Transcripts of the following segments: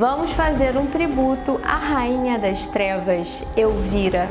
Vamos fazer um tributo à Rainha das Trevas, Elvira.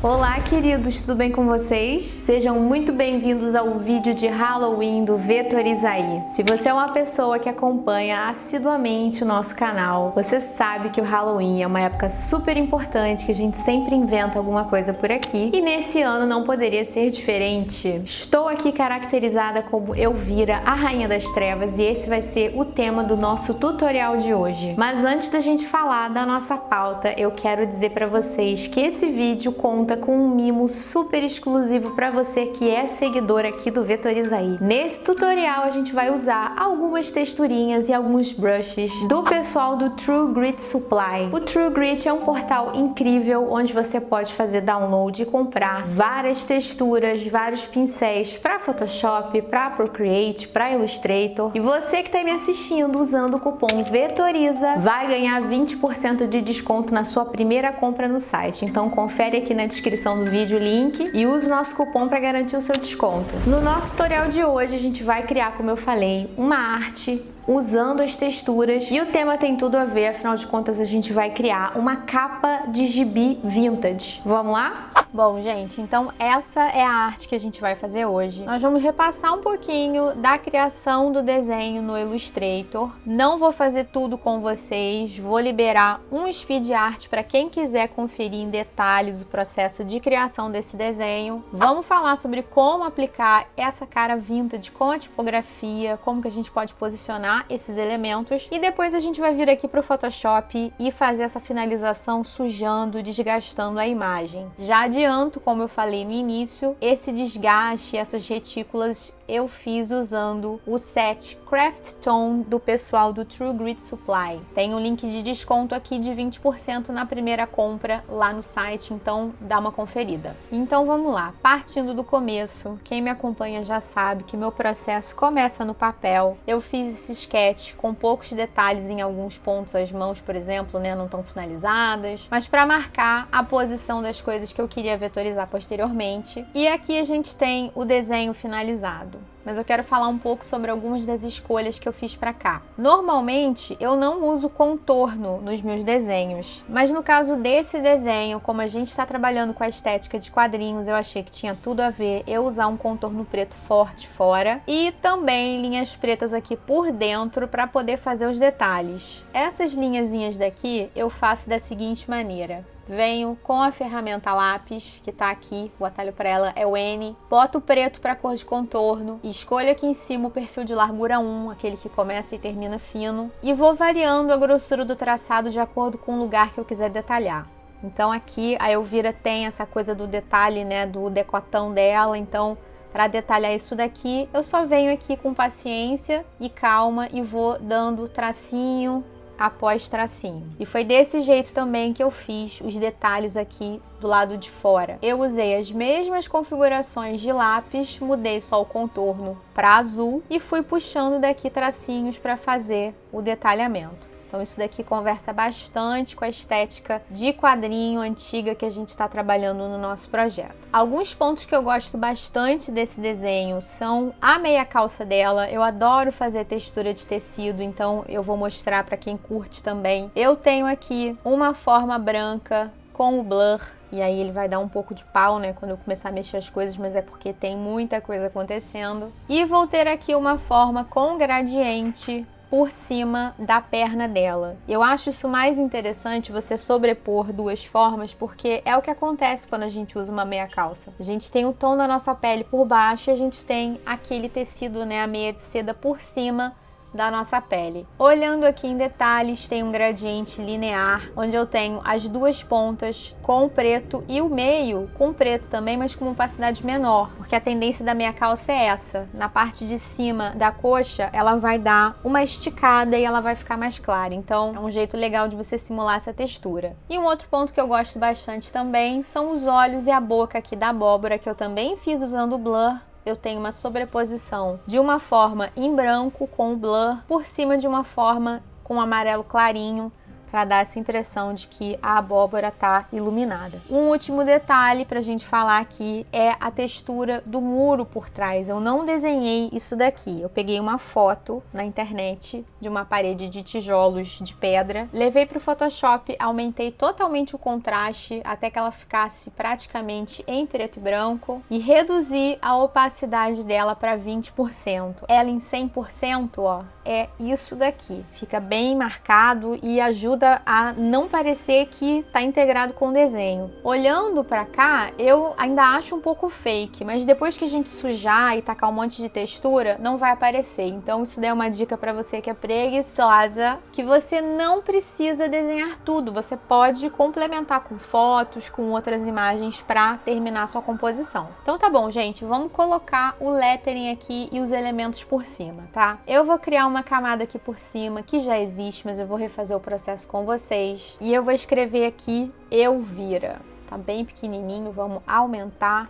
Olá, queridos, tudo bem com vocês? Sejam muito bem-vindos ao vídeo de Halloween do Vetorizaí. Se você é uma pessoa que acompanha assiduamente o nosso canal, você sabe que o Halloween é uma época super importante, que a gente sempre inventa alguma coisa por aqui. E nesse ano não poderia ser diferente. Estou aqui caracterizada como Elvira, a Rainha das Trevas, e esse vai ser o tema do nosso tutorial de hoje. Mas antes da gente falar da nossa pauta, eu quero dizer para vocês que esse vídeo conta com um mimo super exclusivo para você que é seguidor aqui do Vetorizaí. Nesse tutorial a gente vai usar algumas texturinhas e alguns brushes do pessoal do True Grit Supply. O True Grit é um portal incrível onde você pode fazer download e comprar várias texturas, vários pincéis para Photoshop, para Procreate, para Illustrator. E você que está me assistindo usando o cupom VETORIZA vai ganhar 20% de desconto na sua primeira compra no site. Então confere aqui na descrição do vídeo o link e use o nosso cupom para garantir o seu desconto. No nosso tutorial de hoje a gente vai criar, como eu falei, uma arte usando as texturas, e o tema tem tudo a ver, afinal de contas a gente vai criar uma capa de gibi vintage. Vamos lá? Bom, gente, então essa é a arte que a gente vai fazer hoje. Nós vamos repassar um pouquinho da criação do desenho no Illustrator. Não vou fazer tudo com vocês, vou liberar um speed art para quem quiser conferir em detalhes o processo de criação desse desenho. Vamos falar sobre como aplicar essa cara vintage com a tipografia, como que a gente pode posicionar esses elementos, e depois a gente vai vir aqui para o Photoshop e fazer essa finalização sujando, desgastando a imagem. Já adianto, como eu falei no início, esse desgaste, essas retículas eu fiz usando o set Craft Tone do pessoal do True Grit Supply. Tem um link de desconto aqui de 20% na primeira compra lá no site, então dá uma conferida. Então vamos lá, partindo do começo, quem me acompanha já sabe que meu processo começa no papel. Eu fiz esse sketch com poucos detalhes em alguns pontos, as mãos, por exemplo, né, não estão finalizadas, mas para marcar a posição das coisas que eu queria vetorizar posteriormente. E aqui a gente tem o desenho finalizado. Mas eu quero falar um pouco sobre algumas das escolhas que eu fiz para cá. Normalmente, eu não uso contorno nos meus desenhos, mas no caso desse desenho, como a gente está trabalhando com a estética de quadrinhos, eu achei que tinha tudo a ver eu usar um contorno preto forte fora e também linhas pretas aqui por dentro para poder fazer os detalhes. Essas linhazinhas daqui eu faço da seguinte maneira. Venho com a ferramenta lápis, que tá aqui, o atalho para ela é o N, boto o preto para cor de contorno, escolho aqui em cima o perfil de largura 1, aquele que começa e termina fino, e vou variando a grossura do traçado de acordo com o lugar que eu quiser detalhar. Então aqui a Elvira tem essa coisa do detalhe, né, do decotão dela, então para detalhar isso daqui, eu só venho aqui com paciência e calma e vou dando tracinho após tracinho. E foi desse jeito também que eu fiz os detalhes aqui do lado de fora. Eu usei as mesmas configurações de lápis, mudei só o contorno para azul e fui puxando daqui tracinhos para fazer o detalhamento. Então isso daqui conversa bastante com a estética de quadrinho antiga que a gente está trabalhando no nosso projeto. Alguns pontos que eu gosto bastante desse desenho são a meia calça dela. Eu adoro fazer textura de tecido, então eu vou mostrar para quem curte também. Eu tenho aqui uma forma branca com o blur, e aí ele vai dar um pouco de pau, né, quando eu começar a mexer as coisas, mas é porque tem muita coisa acontecendo. E vou ter aqui uma forma com gradiente por cima da perna dela. Eu acho isso mais interessante, você sobrepor duas formas, porque é o que acontece quando a gente usa uma meia calça. A gente tem o tom da nossa pele por baixo e a gente tem aquele tecido, né, a meia de seda por cima da nossa pele. Olhando aqui em detalhes, tem um gradiente linear, onde eu tenho as duas pontas com o preto e o meio com o preto também, mas com uma opacidade menor, porque a tendência da minha calça é essa. Na parte de cima da coxa, ela vai dar uma esticada e ela vai ficar mais clara, então é um jeito legal de você simular essa textura. E um outro ponto que eu gosto bastante também são os olhos e a boca aqui da abóbora, que eu também fiz usando o blur. Eu tenho uma sobreposição de uma forma em branco com o blur por cima de uma forma com amarelo clarinho, para dar essa impressão de que a abóbora tá iluminada. Um último detalhe pra gente falar aqui é a textura do muro por trás. Eu não desenhei isso daqui. Eu peguei uma foto na internet de uma parede de tijolos de pedra, levei pro Photoshop, aumentei totalmente o contraste até que ela ficasse praticamente em preto e branco e reduzi a opacidade dela para 20%. Ela em 100%, ó, é isso daqui. Fica bem marcado e ajuda a não parecer que tá integrado com o desenho. Olhando para cá, eu ainda acho um pouco fake, mas depois que a gente sujar e tacar um monte de textura, não vai aparecer. Então isso daí é uma dica para você que é preguiçosa, que você não precisa desenhar tudo. Você pode complementar com fotos, com outras imagens para terminar sua composição. Então tá bom, gente, vamos colocar o lettering aqui e os elementos por cima, tá? Eu vou criar uma camada aqui por cima que já existe, mas eu vou refazer o processo com vocês. E eu vou escrever aqui Elvira. Tá bem pequenininho, vamos aumentar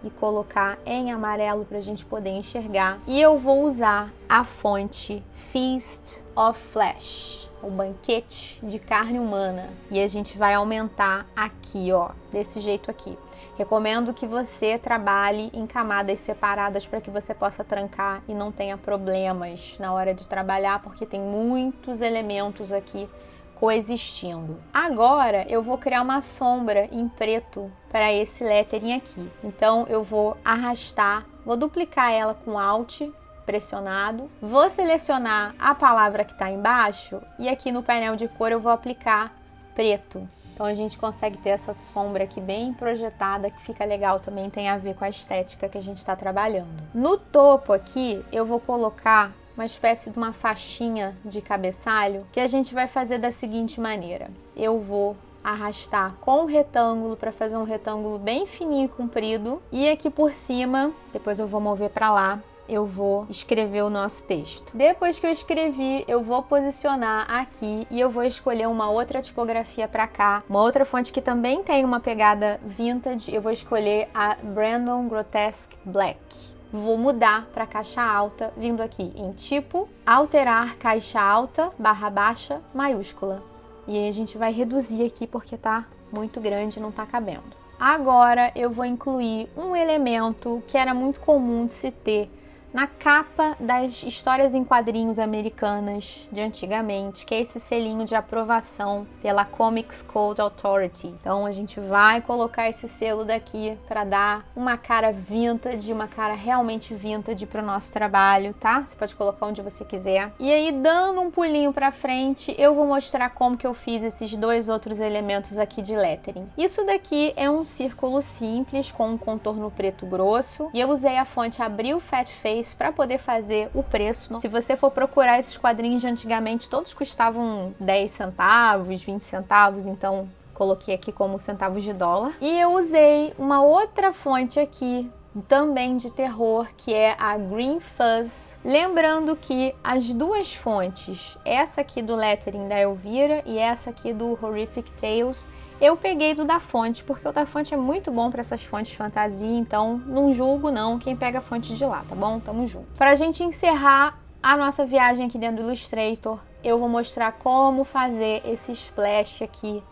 e colocar em amarelo para a gente poder enxergar. E eu vou usar a fonte Feast of Flesh, o banquete de carne humana. E a gente vai aumentar aqui, ó, desse jeito aqui. Recomendo que você trabalhe em camadas separadas para que você possa trancar e não tenha problemas na hora de trabalhar, porque tem muitos elementos aqui coexistindo. Agora eu vou criar uma sombra em preto para esse lettering aqui. Então eu vou arrastar, vou duplicar ela com Alt pressionado, vou selecionar a palavra que está embaixo e aqui no painel de cor eu vou aplicar preto. Então a gente consegue ter essa sombra aqui bem projetada, que fica legal, também tem a ver com a estética que a gente está trabalhando. No topo aqui eu vou colocar uma espécie de uma faixinha de cabeçalho que a gente vai fazer da seguinte maneira. Eu vou arrastar com o retângulo para fazer um retângulo bem fininho e comprido, e aqui por cima, depois eu vou mover para lá, eu vou escrever o nosso texto. Depois que eu escrevi, eu vou posicionar aqui e eu vou escolher uma outra tipografia para cá, uma outra fonte que também tem uma pegada vintage. Eu vou escolher a Brandon Grotesque Black. Vou mudar para caixa alta, vindo aqui em tipo, alterar caixa alta, barra baixa, maiúscula. E aí a gente vai reduzir aqui porque tá muito grande, não tá cabendo. Agora eu vou incluir um elemento que era muito comum de se ter na capa das histórias em quadrinhos americanas de antigamente, que é esse selinho de aprovação pela Comics Code Authority. Então a gente vai colocar esse selo daqui para dar uma cara vintage, uma cara realmente vintage para o nosso trabalho, tá? Você pode colocar onde você quiser. E aí, dando um pulinho para frente, eu vou mostrar como que eu fiz esses dois outros elementos aqui de lettering. Isso daqui é um círculo simples com um contorno preto grosso e eu usei a fonte Abril Fat Face para poder fazer o preço. Se você for procurar esses quadrinhos de antigamente, todos custavam 10 centavos, 20 centavos, então coloquei aqui como centavos de dólar. E eu usei uma outra fonte aqui, também de terror, que é a Green Fuzz. Lembrando que as duas fontes, essa aqui do lettering da Elvira e essa aqui do Horrific Tales, eu peguei do da fonte, porque o da fonte é muito bom para essas fontes de fantasia, então não julgo não quem pega a fonte de lá, tá bom? Tamo junto. Pra gente encerrar a nossa viagem aqui dentro do Illustrator, eu vou mostrar como fazer esse splash aqui,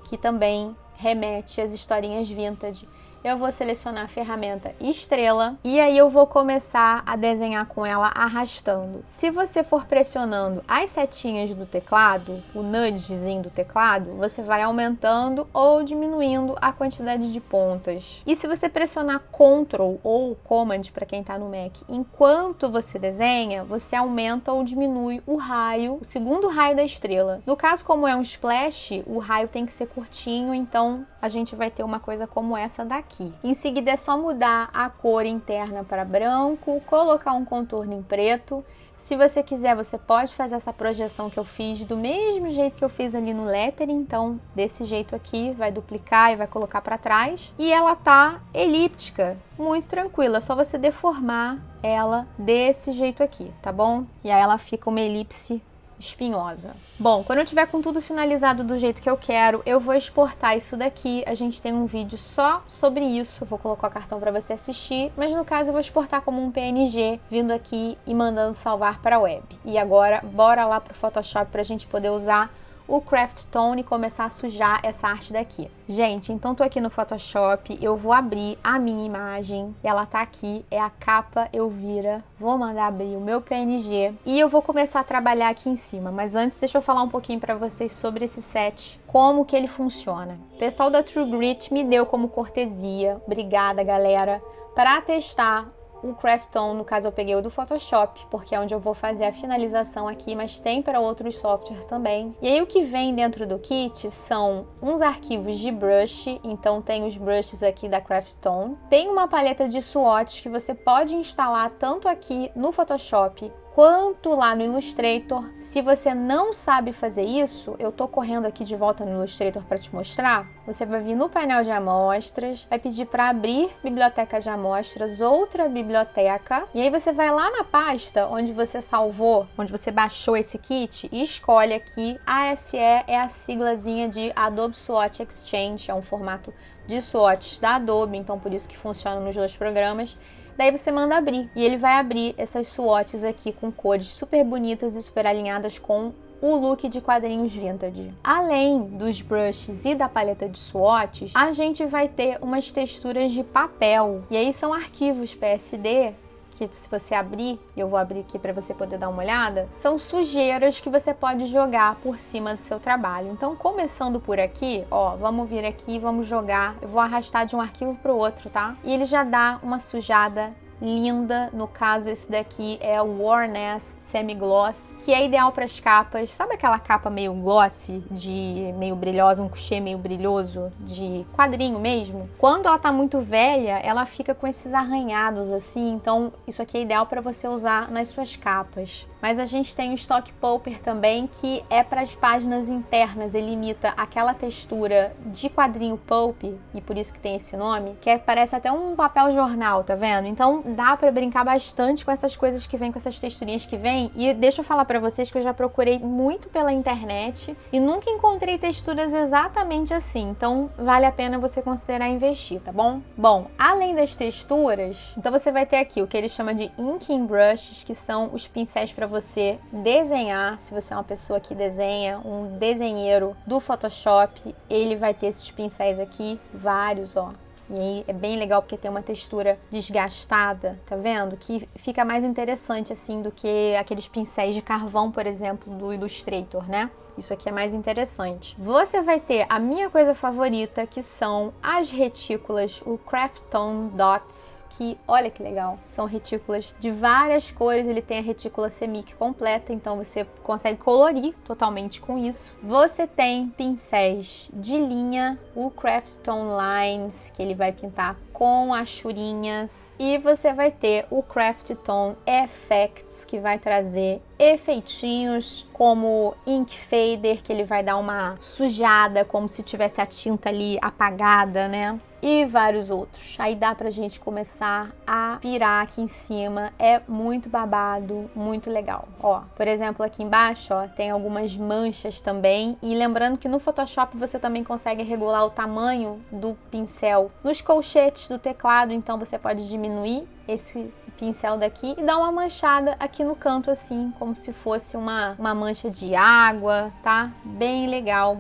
que também remete às historinhas vintage. Eu vou selecionar a ferramenta Estrela e aí eu vou começar a desenhar com ela arrastando. Se você for pressionando as setinhas do teclado, o nudgezinho do teclado, você vai aumentando ou diminuindo a quantidade de pontas. E se você pressionar Ctrl ou Command para quem está no Mac, enquanto você desenha, você aumenta ou diminui o raio, o segundo raio da estrela. No caso, como é um splash, o raio tem que ser curtinho, então a gente vai ter uma coisa como essa daqui. Em seguida é só mudar a cor interna para branco, colocar um contorno em preto. Se você quiser, você pode fazer essa projeção que eu fiz do mesmo jeito que eu fiz ali no lettering, então desse jeito aqui, vai duplicar e vai colocar para trás. E ela tá elíptica, muito tranquila, é só você deformar ela desse jeito aqui, tá bom? E aí ela fica uma elipse espinhosa. Bom, quando eu tiver com tudo finalizado do jeito que eu quero, eu vou exportar isso daqui. A gente tem um vídeo só sobre isso, vou colocar o cartão para você assistir, mas no caso eu vou exportar como um PNG, vindo aqui e mandando salvar para a web. E agora, bora lá pro Photoshop para a gente poder usar o Craft Tone e começar a sujar essa arte daqui. Gente, então tô aqui no Photoshop, eu vou abrir a minha imagem, ela tá aqui, é a capa Elvira, vou mandar abrir o meu PNG e eu vou começar a trabalhar aqui em cima, mas antes deixa eu falar um pouquinho pra vocês sobre esse set, como que ele funciona. O pessoal da True Grit me deu como cortesia, obrigada galera, para testar o Craft Tone, no caso eu peguei o do Photoshop, porque é onde eu vou fazer a finalização aqui, mas tem para outros softwares também. E aí o que vem dentro do kit são uns arquivos de brush, então tem os brushes aqui da Craft Tone. Tem uma paleta de swatches que você pode instalar tanto aqui no Photoshop quanto lá no Illustrator. Se você não sabe fazer isso, eu tô correndo aqui de volta no Illustrator para te mostrar. Você vai vir no painel de amostras, vai pedir para abrir biblioteca de amostras, outra biblioteca, e aí você vai lá na pasta onde você salvou, onde você baixou esse kit e escolhe aqui. ASE é a siglazinha de Adobe Swatch Exchange, é um formato de swatches da Adobe, então por isso que funciona nos dois programas. Daí você manda abrir, e ele vai abrir essas swatches aqui com cores super bonitas e super alinhadas com o look de quadrinhos vintage. Além dos brushes e da paleta de swatches, a gente vai ter umas texturas de papel, e aí são arquivos PSD, que se você abrir, e eu vou abrir aqui para você poder dar uma olhada, são sujeiras que você pode jogar por cima do seu trabalho. Então, começando por aqui, ó, vamos vir aqui e vamos jogar. Eu vou arrastar de um arquivo para o outro, tá? E ele já dá uma sujada linda. No caso, esse daqui é o Warness Semi Gloss, que é ideal para as capas. Sabe aquela capa meio glossy, de meio brilhosa, um coucher meio brilhoso, de quadrinho mesmo? Quando ela tá muito velha, ela fica com esses arranhados assim, então isso aqui é ideal para você usar nas suas capas. Mas a gente tem o Stock Pauper também, que é para as páginas internas, ele imita aquela textura de quadrinho pulp, e por isso que tem esse nome, que parece até um papel jornal, tá vendo? Então dá para brincar bastante com essas coisas que vêm, com essas texturinhas que vêm, e deixa eu falar para vocês que eu já procurei muito pela internet e nunca encontrei texturas exatamente assim, então vale a pena você considerar investir, tá bom? Bom, além das texturas, então você vai ter aqui o que ele chama de inking brushes, que são os pincéis para você desenhar. Se você é uma pessoa que desenha, um desenheiro do Photoshop, ele vai ter esses pincéis aqui, vários, ó. E aí é bem legal porque tem uma textura desgastada, tá vendo? Que fica mais interessante assim do que aqueles pincéis de carvão, por exemplo, do Illustrator, né? Isso aqui é mais interessante. Você vai ter a minha coisa favorita, que são as retículas, o Craft Tone Dots, que olha que legal, são retículas de várias cores. Ele tem a retícula semic completa, então você consegue colorir totalmente com isso. Você tem pincéis de linha, o Craft Tone Lines, que ele vai pintar com achurinhas, e você vai ter o Craft Tone Effects, que vai trazer efeitinhos como Ink Fader, que ele vai dar uma sujada como se tivesse a tinta ali apagada, né? E vários outros. Aí dá pra gente começar a pirar aqui em cima. É muito babado, muito legal. Ó, por exemplo, aqui embaixo, ó, tem algumas manchas também. E lembrando que no Photoshop você também consegue regular o tamanho do pincel nos colchetes do teclado. Então você pode diminuir esse pincel daqui e dar uma manchada aqui no canto assim, como se fosse uma mancha de água, tá? Bem legal,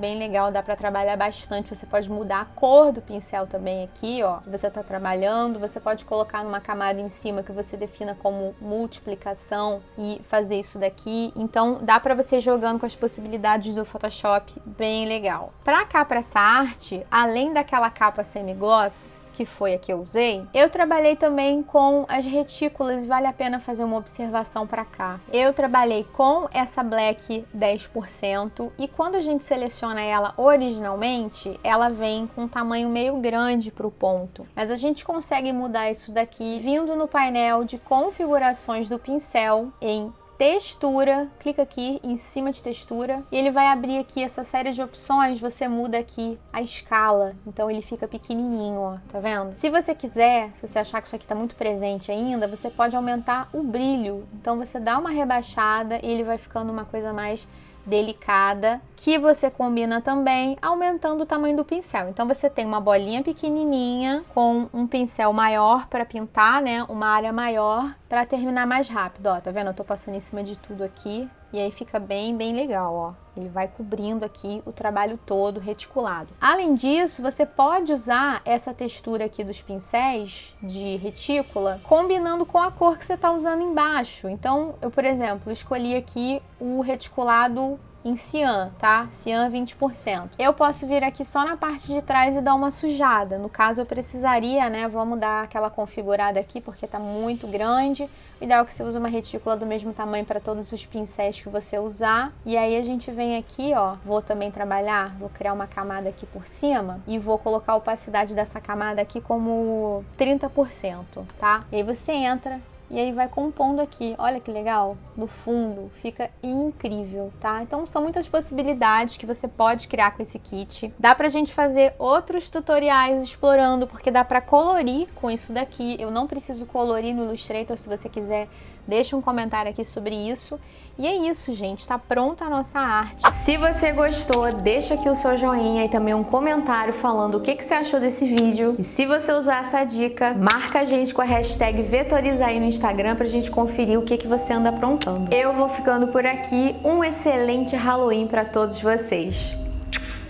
dá pra trabalhar bastante. Você pode mudar a cor do pincel também aqui, ó, que você tá trabalhando. Você pode colocar numa camada em cima que você defina como multiplicação e fazer isso daqui. Então dá pra você ir jogando com as possibilidades do Photoshop, bem legal. Pra cá, pra essa arte, além daquela capa semi-gloss, que foi a que eu usei, eu trabalhei também com as retículas, e vale a pena fazer uma observação para cá. Eu trabalhei com essa Black 10%, e quando a gente seleciona ela originalmente, ela vem com um tamanho meio grande para o ponto. Mas a gente consegue mudar isso daqui vindo no painel de configurações do pincel em textura, clica aqui em cima de textura e ele vai abrir aqui essa série de opções. Você muda aqui a escala, então ele fica pequenininho, ó, tá vendo? Se você quiser, se você achar que isso aqui tá muito presente ainda, você pode aumentar o brilho, então você dá uma rebaixada e ele vai ficando uma coisa mais delicada, que você combina também aumentando o tamanho do pincel. Então você tem uma bolinha pequenininha com um pincel maior para pintar, né, uma área maior para terminar mais rápido. Ó, tá vendo? Eu tô passando em cima de tudo aqui E aí fica bem legal, ó. Ele vai cobrindo aqui o trabalho todo reticulado. Além disso, você pode usar essa textura aqui dos pincéis de retícula combinando com a cor que você está usando embaixo. Então, eu, por exemplo, escolhi aqui o reticulado em cian, tá? Cian 20%. Eu posso vir aqui só na parte de trás e dar uma sujada. No caso, eu precisaria, né? Vamos dar aquela configurada aqui porque tá muito grande. O ideal é que você use uma retícula do mesmo tamanho para todos os pincéis que você usar. E aí a gente vem aqui, ó, vou também trabalhar, vou criar uma camada aqui por cima e vou colocar a opacidade dessa camada aqui como 30%, tá? E aí você entra e aí vai compondo aqui, olha que legal, no fundo, fica incrível, tá? Então são muitas possibilidades que você pode criar com esse kit. Dá pra gente fazer outros tutoriais explorando, porque dá pra colorir com isso daqui. Eu não preciso colorir no Illustrator, se você quiser, deixa um comentário aqui sobre isso. E é isso, gente, tá pronta a nossa arte. Se você gostou, deixa aqui o seu joinha e também um comentário falando o que você achou desse vídeo. E se você usar essa dica, marca a gente com a hashtag Vetorizaí no Instagram pra gente conferir o que você anda aprontando. Eu vou ficando por aqui. Um excelente Halloween pra todos vocês.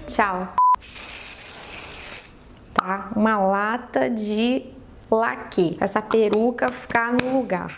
Tchau! Tá? Uma lata de laque. Essa peruca ficar no lugar.